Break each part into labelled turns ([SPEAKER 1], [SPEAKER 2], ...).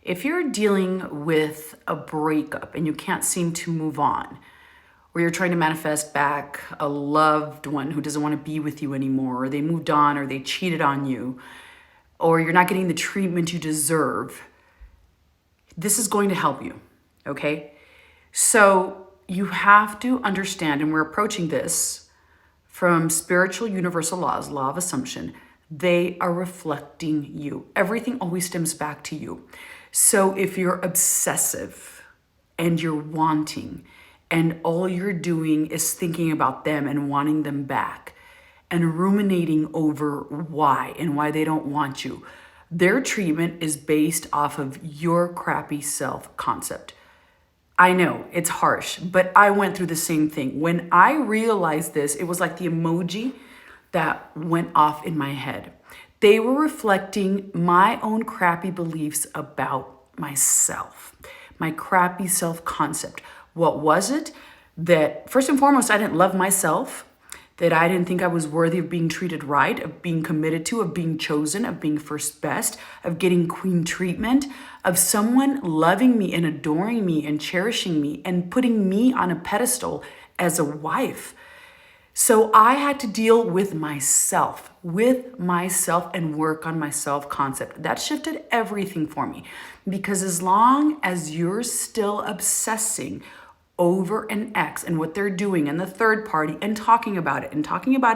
[SPEAKER 1] If you're dealing with a breakup and you can't seem to move on, or you're trying to manifest back a loved one who doesn't want to be with you anymore, or they moved on, or they cheated on you, or you're not getting the treatment you deserve, this is going to help you, okay? So you have to understand, and we're approaching this from spiritual universal laws, law of assumption, they are reflecting you. Everything always stems back to you. So if you're obsessive and you're wanting, and all you're doing is thinking about them and wanting them back and ruminating over why and why they don't want you, their treatment is based off of your crappy self-concept. I know it's harsh, but I went through the same thing. When I realized this, it was like the emoji that went off in my head. They were reflecting my own crappy beliefs about myself, my crappy self-concept. What was it? That first and foremost, I didn't love myself, that I didn't think I was worthy of being treated right, of being committed to, of being chosen, of being first best, of getting queen treatment, of someone loving me and adoring me and cherishing me and putting me on a pedestal as a wife. So I had to deal with myself and work on my self-concept. That shifted everything for me, because as long as you're still obsessing over an ex and what they're doing and the third party and talking about it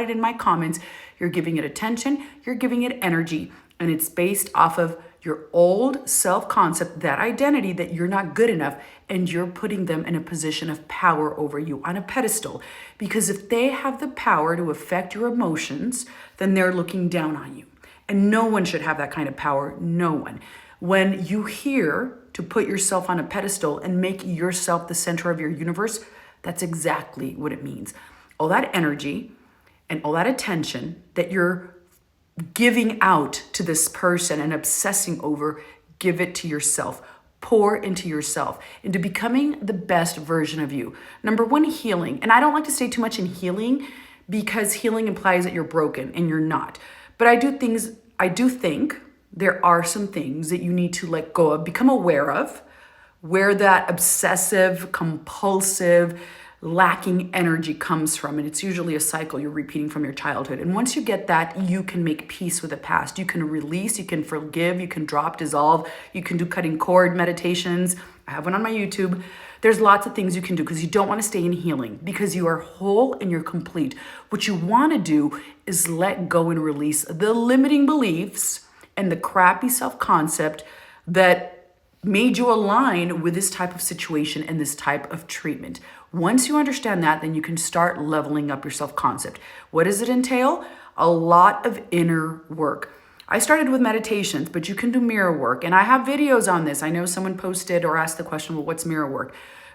[SPEAKER 1] in my comments, you're giving it attention, you're giving it energy, and it's based off of your old self-concept, that identity that you're not good enough, and you're putting them in a position of power over you on a pedestal. Because if they have the power to affect your emotions, then they're looking down on you. And no one should have that kind of power, no one. When you hear to put yourself on a pedestal and make yourself the center of your universe, that's exactly what it means. All that energy and all that attention that you're giving out to this person and obsessing over, give it to yourself. Pour into yourself, into becoming the best version of you. Number one, healing. And I don't like to say too much in healing, because healing implies that you're broken, and you're not. But I do think there are some things that you need to let go of, become aware of, where that obsessive, compulsive, lacking energy comes from. And it's usually a cycle you're repeating from your childhood. And once you get that, you can make peace with the past. You can release, you can forgive, you can drop, dissolve, you can do cutting cord meditations. I have one on my YouTube. There's lots of things you can do, because you don't want to stay in healing, because you are whole and you're complete. What you want to do is let go and release the limiting beliefs and the crappy self-concept that made you align with this type of situation and this type of treatment. Once you understand that, then you can start leveling up your self-concept. What does it entail? A lot of inner work. I started with meditations, but you can do mirror work. And I have videos on this. I know someone posted or asked the question, well, what's mirror work?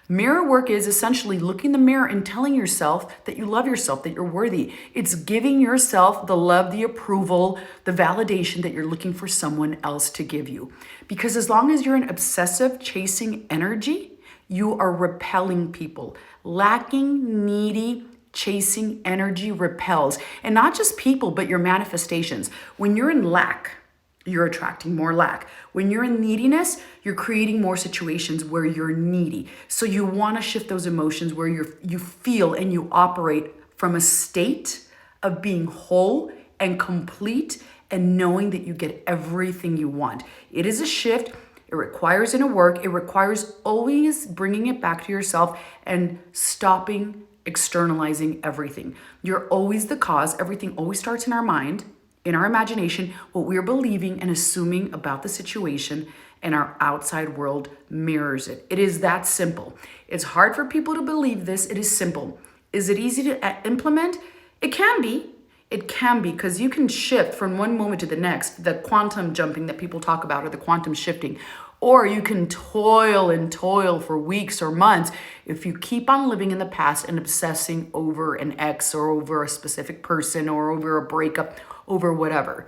[SPEAKER 1] Mirror work is essentially looking in the mirror and telling yourself that you love yourself, that you're worthy. It's giving yourself the love, the approval, the validation that you're looking for someone else to give you. Because as long as you're in obsessive chasing energy, you are repelling people. Lacking, needy, chasing energy repels. And not just people, but your manifestations. When you're in lack, you're attracting more lack. When you're in neediness, you're creating more situations where you're needy. So you want to shift those emotions where you feel and you operate from a state of being whole and complete and knowing that you get everything you want. It is a shift. It requires inner work. It requires always bringing it back to yourself and stopping externalizing everything. You're always the cause. Everything always starts in our mind, in our imagination, what we're believing and assuming about the situation, and our outside world mirrors it. It is that simple. It's hard for people to believe this. It is simple. Is it easy to implement? It can be. It can be, because you can shift from one moment to the next, the quantum jumping that people talk about, or the quantum shifting. Or you can toil and toil for weeks or months if you keep on living in the past and obsessing over an ex or over a specific person or over a breakup, over whatever.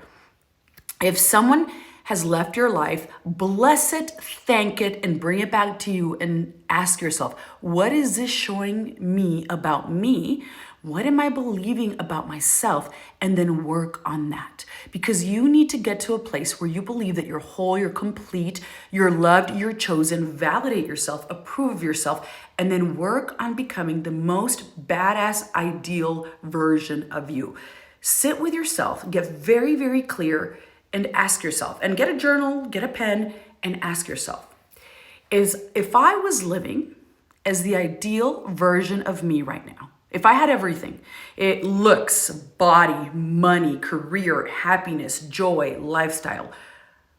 [SPEAKER 1] If someone has left your life, bless it, thank it, and bring it back to you and ask yourself, what is this showing me about me? What am I believing about myself? And then work on that. Because you need to get to a place where you believe that you're whole, you're complete, you're loved, you're chosen, validate yourself, approve of yourself, and then work on becoming the most badass, ideal version of you. Sit with yourself, get very, very clear, and ask yourself, and get a journal, get a pen, and ask yourself, if I was living as the ideal version of me right now, if I had everything, looks, body, money, career, happiness, joy, lifestyle,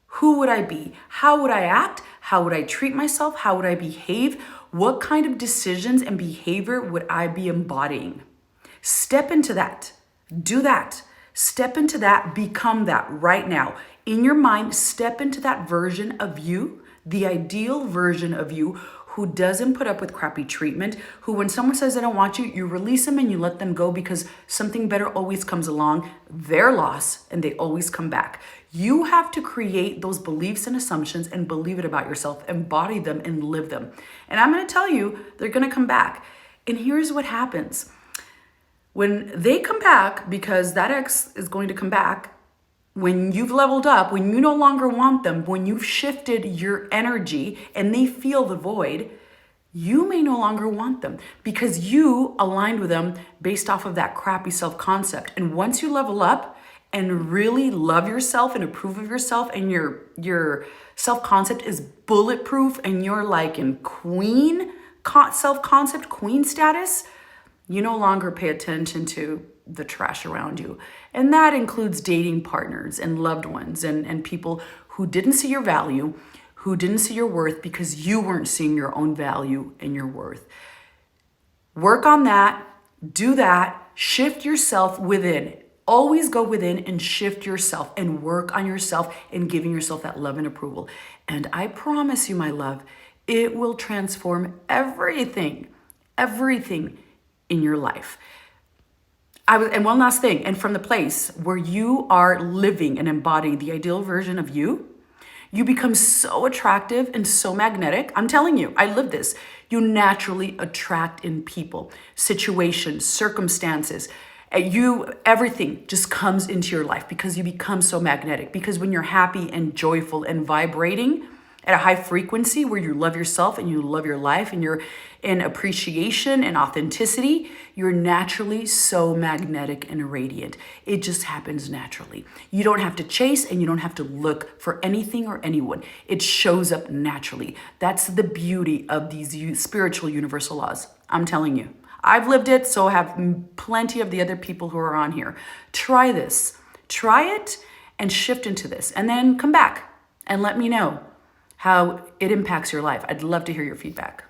[SPEAKER 1] who would I be? How would I act? How would I treat myself? How would I behave? What kind of decisions and behavior would I be embodying? Step into that. Do that. Step into that. Become that right now. In your mind, step into that version of you, the ideal version of you, who doesn't put up with crappy treatment, who when someone says they don't want you, you release them and you let them go because something better always comes along, their loss, and they always come back. You have to create those beliefs and assumptions and believe it about yourself, embody them and live them. And I'm going to tell you, they're going to come back. And here's what happens. When they come back, because that ex is going to come back, when you've leveled up, when you no longer want them, when you've shifted your energy and they feel the void, you may no longer want them because you aligned with them based off of that crappy self-concept. And once you level up and really love yourself and approve of yourself, and your self-concept is bulletproof and you're like in queen self-concept, queen status, you no longer pay attention to the trash around you. And that includes dating partners and loved ones and people who didn't see your value, who didn't see your worth because you weren't seeing your own value and your worth. Work on that, do that, shift yourself within. Always go within and shift yourself and work on yourself and giving yourself that love and approval. And I promise you, my love, it will transform everything in your life. And one last thing, and from the place where you are living and embodying the ideal version of you, you become so attractive and so magnetic. I'm telling you, I live this. You naturally attract in people, situations, circumstances. Everything just comes into your life because you become so magnetic. Because when you're happy and joyful and vibrating at a high frequency where you love yourself and you love your life and you're in appreciation and authenticity, you're naturally so magnetic and radiant. It just happens naturally. You don't have to chase and you don't have to look for anything or anyone. It shows up naturally. That's the beauty of these spiritual universal laws. I'm telling you. I've lived it, so have plenty of the other people who are on here. Try this. Try it and shift into this. And then come back and let me know how it impacts your life. I'd love to hear your feedback.